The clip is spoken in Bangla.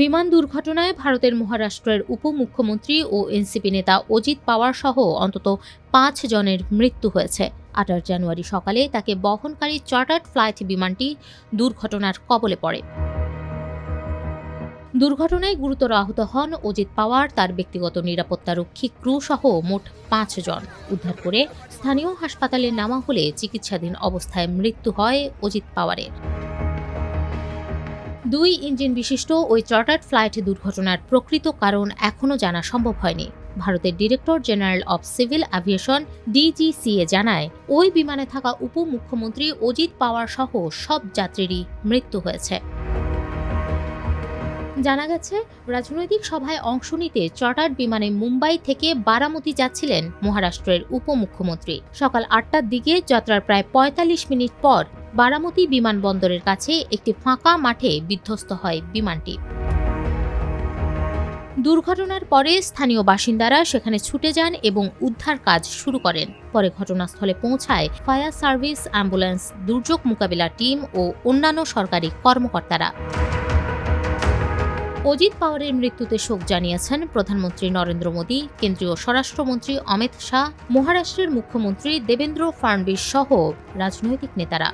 বিমান দুর্ঘটনায় ভারতের মহারাষ্ট্রের উপমুখ্যমন্ত্রী ও এনসিপি নেতা অজিত পাওয়ার সহ অন্তত ৫ জনের মৃত্যু হয়েছে। ২৮ জানুয়ারি সকালে তাকে বহনকারী চার্টার্ড ফ্লাইট বিমানটি দুর্ঘটনার কবলে পড়ে। দুর্ঘটনায় গুরুতর আহত হন অজিত পাওয়ার, তার ব্যক্তিগত নিরাপত্তারক্ষী ক্রু সহ মোট ৫ জন। উদ্ধার করে স্থানীয় হাসপাতালে নেওয়া হলে চিকিৎসাধীন অবস্থায় মৃত্যু হয় অজিত পাওয়ারের। ২ ইঞ্জিন বিশিষ্ট ওই চার্টার্ড ফ্লাইট দুর্ঘটনার প্রকৃত কারণ এখনও জানা সম্ভব হয়নি। ভারতের director general of civil aviation DGCA জানায়, ওই বিমানে থাকা উপমুখ্যমন্ত্রী অজিত পাওয়ার সহ সব যাত্রীরই মৃত্যু হয়েছে। জানা গেছে, রাজনৈতিক সভায় অংশ নিতে চার্টার্ড বিমানে মুম্বাই থেকে বারামতি যাচ্ছিলেন মহারাষ্ট্রের উপমুখ্যমন্ত্রী। সকাল ৮টার দিকে যাত্রার প্রায় ৪৫ মিনিট পর বারামতি বিমানবন্দরের কাছে একটি ফাঁকা মাঠে বিধ্বস্ত হয় বিমানটি। দুর্ঘটনার পরে স্থানীয় বাসিন্দারা সেখানে ছুটে যান এবং উদ্ধার কাজ শুরু করেন। পরে ঘটনাস্থলে পৌঁছায় ফায়ার সার্ভিস, অ্যাম্বুলেন্স, দুর্যোগ মোকাবিলা টিম ও অন্যান্য সরকারি কর্মকর্তারা। অজিত পাওয়ারের মৃত্যুতে শোক জানিয়েছেন প্রধানমন্ত্রী নরেন্দ্র মোদী, কেন্দ্রীয় স্বরাষ্ট্রমন্ত্রী অমিত শাহ, মহারাষ্ট্রের মুখ্যমন্ত্রী দেবেন্দ্র ফাড়নবিস সহ রাজনৈতিক নেতারা।